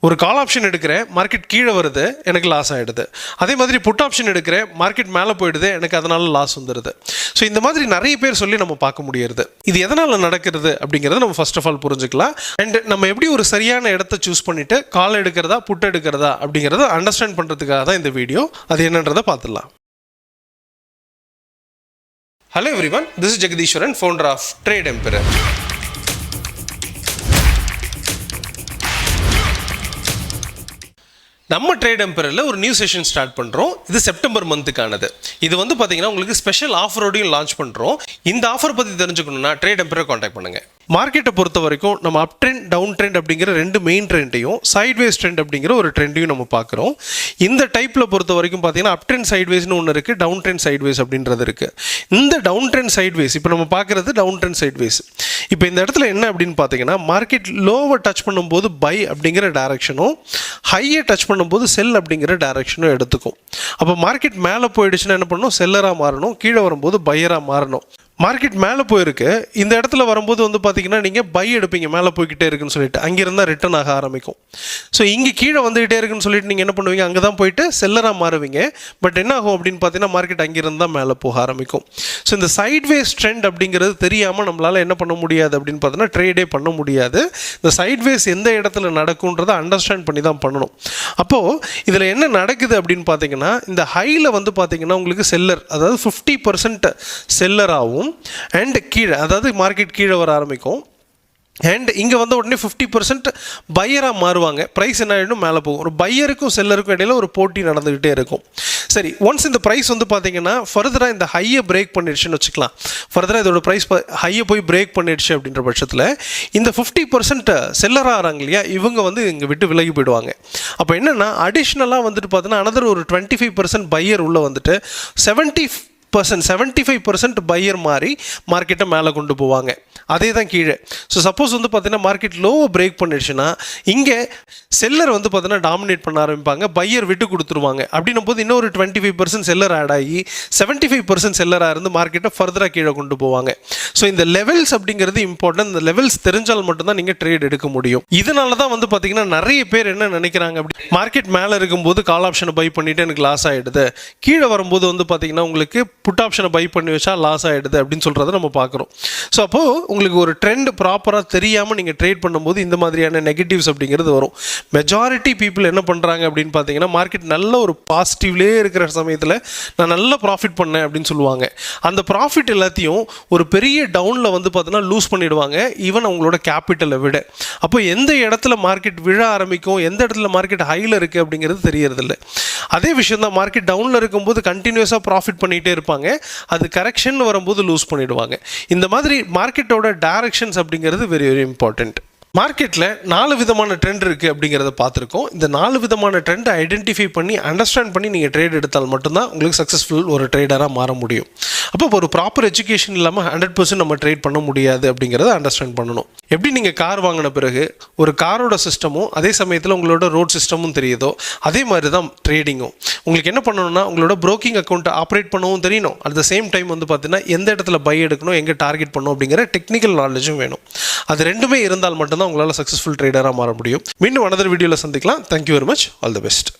ஒரு call option எடுக்கிறேன், market கீழே வருது, எனக்கு லாஸ் ஆகிடுது. அதே மாதிரி புட் ஆப்ஷன் எடுக்கிறேன், மார்க்கெட் மேலே போயிடுது, எனக்கு அதனால லாஸ் வந்துடுது. ஸோ இந்த மாதிரி நிறைய பேர் சொல்லி நம்ம பார்க்க முடியாது. இது எதனால் நடக்கிறது அப்படிங்கிறத நம்ம ஃபர்ஸ்ட் ஆஃப் ஆல் புரிஞ்சுக்கலாம். அண்ட் நம்ம எப்படி ஒரு சரியான இடத்த சூஸ் பண்ணிவிட்டு கால் எடுக்கிறதா புட் எடுக்கிறதா அப்படிங்கிறத அண்டர்ஸ்டாண்ட் பண்ணுறதுக்காக தான் இந்த வீடியோ. அது என்னன்றதை பார்த்துடலாம். Hello everyone, this is Jagadishwaran, founder of Trade Emperor. நம்ம ட்ரேட் எம்பரரில் ஒரு நியூ செஷன் ஸ்டார்ட் பண்ணுறோம். இது செப்டம்பர் மந்த்துக்கானது. இது வந்து பார்த்தீங்கன்னா உங்களுக்கு ஸ்பெஷல் ஆஃபரோடையும் லான்ச் பண்ணுறோம். இந்த ஆஃபர் பற்றி தெரிஞ்சுக்கணுன்னா ட்ரேட் எம்பரரை காண்டாக்ட் பண்ணுங்கள். மார்க்கெட்டை பொறுத்த வரைக்கும் நம்ம அப் ட்ரெண்ட் டவுன் ட்ரெண்ட் அப்படிங்கிற ரெண்டு மெயின் ட்ரெண்டையும் சைட்வேஸ் ட்ரெண்ட் அப்படிங்கிற ஒரு ட்ரெண்டையும் நம்ம பார்க்குறோம். இந்த டைப்பில் பொறுத்த வரைக்கும் பார்த்தீங்கன்னா அப் ட்ரெண்ட் சைட்வேஸ்னு ஒன்று இருக்குது, டவுன் ட்ரெண்ட் சைட்வேஸ் அப்படின்றது இருக்குது. இந்த டவுன் ட்ரெண்ட் சைட்வேஸ் இப்போ நம்ம பார்க்குறது டவுன் ட்ரெண்ட் சைட்வேஸ். இப்போ இந்த இடத்துல என்ன அப்படின்னு பார்த்தீங்கன்னா மார்க்கெட் லோவை டச் பண்ணும்போது பை அப்படிங்கிற டைரக்ஷனும் ஹையை டச் பண்ணும்போது செல் அப்படிங்கிற டைரக்ஷனும் எடுத்துக்கும். அப்போ மார்க்கெட் மேலே போயிடுச்சுன்னா என்ன பண்ணணும், செல்லராக மாறணும், கீழே வரும்போது பையராக மாறணும். மார்க்கெட் மேலே போயிருக்கு, இந்த இடத்துல வரும்போது வந்து பார்த்தீங்கன்னா நீங்கள் பை எடுப்பீங்க, மேலே போய்கிட்டே இருக்குன்னு சொல்லிட்டு அங்கிருந்தால் ரிட்டர்ன் ஆக ஆரம்பிக்கும். ஸோ இங்கே கீழே வந்துகிட்டே இருக்குன்னு சொல்லிட்டு நீங்கள் என்ன பண்ணுவீங்க, அங்கே தான் போயிட்டு செல்லராக மாறுவீங்க. பட் என்ன ஆகும் அப்படின்னு பார்த்தீங்கன்னா மார்க்கெட் அங்கிருந்தால் மேலே போக ஆரம்பிக்கும். ஸோ இந்த சைட்வேஸ் ட்ரெண்ட் அப்படிங்கிறது தெரியாமல் நம்மளால் என்ன பண்ண முடியாது அப்படின்னு பார்த்தீங்கன்னா ட்ரேடே பண்ண முடியாது. இந்த சைட்வேஸ் எந்த இடத்துல நடக்குன்றதை அண்டர்ஸ்டாண்ட் பண்ணி தான் பண்ணணும். அப்போது இதில் என்ன நடக்குது அப்படின்னு பார்த்தீங்கன்னா இந்த ஹையில் வந்து பார்த்தீங்கன்னா உங்களுக்கு செல்லர், அதாவது 50% செல்லராகவும் அண்ட் கீழே, அதாவது மார்க்கெட் கீழே வர ஆரம்பிக்கும். அண்ட் இங்கே வந்த உடனே 50% பையராக மாறுவாங்க. ப்ரைஸ் என்ன ஆகிடும், மேலே போகும். ஒரு பையருக்கும் செல்லருக்கும் இடையில் ஒரு போட்டி நடந்துக்கிட்டே இருக்கும். சரி, ஒன்ஸ் இந்த ப்ரைஸ் வந்து பார்த்தீங்கன்னா ஃபர்தராக இந்த ஹையை பிரேக் பண்ணிடுச்சுன்னு வச்சுக்கலாம். ஃபர்தராக இதோட ப்ரைஸ் ஹையை போய் பிரேக் பண்ணிடுச்சு அப்படின்ற பட்சத்தில் இந்த 50% செல்லராக ஆகிறாங்க இல்லையா, இவங்க வந்து இங்கே விட்டு விலகி போயிடுவாங்க. அப்போ என்னென்னா அடிஷ்னலாக வந்துட்டு பார்த்தீங்கன்னா அனதர் ஒரு 25% பையர் உள்ளே வந்துட்டு 75% பையர் மாறி மார்க்கெட்டை மேலே கொண்டு போவாங்க. அதே தான் கீழே. ஸோ சப்போஸ் வந்து பார்த்தீங்கன்னா மார்க்கெட் லோவை பிரேக் பண்ணிடுச்சுன்னா இங்கே செல்லர் வந்து பார்த்தீங்கன்னா டாமினேட் பண்ண ஆரம்பிப்பாங்க, பையர் விட்டு கொடுத்துருவாங்க. அப்படின்னும் போது இன்னொரு 25% செல்லர் ஆட் ஆகி 75% செல்லராக இருந்து மார்க்கெட்டை ஃபர்தராக கீழே கொண்டு போவாங்க. ஸோ இந்த லெவல்ஸ் அப்படிங்கிறது இம்பார்ட்டன்ட். இந்த லெவல்ஸ் தெரிஞ்சால் மட்டும்தான் நீங்கள் ட்ரேட் எடுக்க முடியும். இதனால தான் வந்து பார்த்தீங்கன்னா நிறைய பேர் என்ன நினைக்கிறாங்க, அப்படி மார்க்கெட் மேலே இருக்கும்போது கால் ஆப்ஷனை பை பண்ணிவிட்டு எனக்கு லாஸ் ஆகிடுது, கீழே வரும்போது வந்து பார்த்தீங்கன்னா உங்களுக்கு புட் ஆப்ஷனை பை பண்ணி வச்சா லாஸ் ஆகிடுது அப்படின்னு சொல்கிறத நம்ம பார்க்குறோம். ஸோ அப்போது உங்களுக்கு ஒரு ட்ரெண்ட் ப்ராப்பராக தெரியாமல் நீங்கள் ட்ரேட் பண்ணும்போது இந்த மாதிரியான நெகட்டிவ்ஸ் அப்படிங்கிறது வரும். மெஜாரிட்டி பீப்புள் என்ன பண்ணுறாங்க அப்படின்னு பார்த்தீங்கன்னா மார்க்கெட் நல்ல ஒரு பாசிட்டிவ்லேயே இருக்கிற சமயத்தில் நான் நல்ல ப்ராஃபிட் பண்ணேன் அப்படின்னு சொல்லுவாங்க. அந்த ப்ராஃபிட் எல்லாத்தையும் ஒரு பெரிய டவுனில் வந்து பார்த்தீங்கன்னா லூஸ் பண்ணிவிடுவாங்க, ஈவன் அவங்களோட கேபிட்டலை விட. அப்போ எந்த இடத்துல மார்க்கெட் விழ ஆரம்பிக்கும், எந்த இடத்துல மார்க்கெட் ஹையில் இருக்குது அப்படிங்கிறது தெரியறதில்ல. அதே விஷயம் தான் மார்க்கெட் டவுனில் இருக்கும்போது கண்டினியூஸாக ப்ராஃபிட் பண்ணிகிட்டே இருப்பாங்க, அது கரெக்ஷன் வரும்போது லூஸ் பண்ணிடுவாங்க. இந்த மாதிரி மார்க்கெட்டோட டைரக்ஷன்ஸ் அப்படிங்கிறது வெரி வெரி இம்பார்ட்டண்ட். மார்க்கெட்டில் 4 விதமான ட்ரெண்ட் இருக்குது அப்படிங்கிறத பார்த்துருக்கோம். இந்த 4 விதமான ட்ரெண்டை ஐடென்டிஃபை பண்ணி அண்டர்ஸ்டாண்ட் பண்ணி நீங்கள் ட்ரேட் எடுத்தால் மட்டும்தான் உங்களுக்கு சக்ஸஸ்ஃபுல் ஒரு ட்ரேடராக மாற முடியும். அப்போ ஒரு ப்ராப்பர் எஜுகேஷன் இல்லாமல் 100% நம்ம ட்ரேட் பண்ண முடியாது அப்படிங்கிறத அண்டர்ஸ்டாண்ட் பண்ணணும். எப்படி நீங்கள் கார் வாங்கின பிறகு ஒரு காரோட சிஸ்டமும் அதே சமயத்தில் உங்களோட ரோட் சிஸ்டமும் தெரியுதோ அதே மாதிரி தான் ட்ரேடிங்கும். உங்களுக்கு என்ன பண்ணணும்னா உங்களோட ப்ரோக்கிங் அக்கௌண்ட்டை ஆப்ரேட் பண்ணவும் தெரியணும். அட் த சேம் டைம் வந்து பார்த்தீங்கன்னா எந்த இடத்துல பை எடுக்கணும், எங்கே டார்கெட் பண்ணணும் அப்படிங்கிற டெக்னிக்கல் நாலேஜும் வேணும். அது ரெண்டுமே இருந்தால் மட்டும்தான் உங்களால் சக்ஸஸ்ஃபுல் ட்ரேடராக மாற முடியும். மீண்டும் another வீடியோவில் சந்திக்கலாம். Thank you very much. All the best.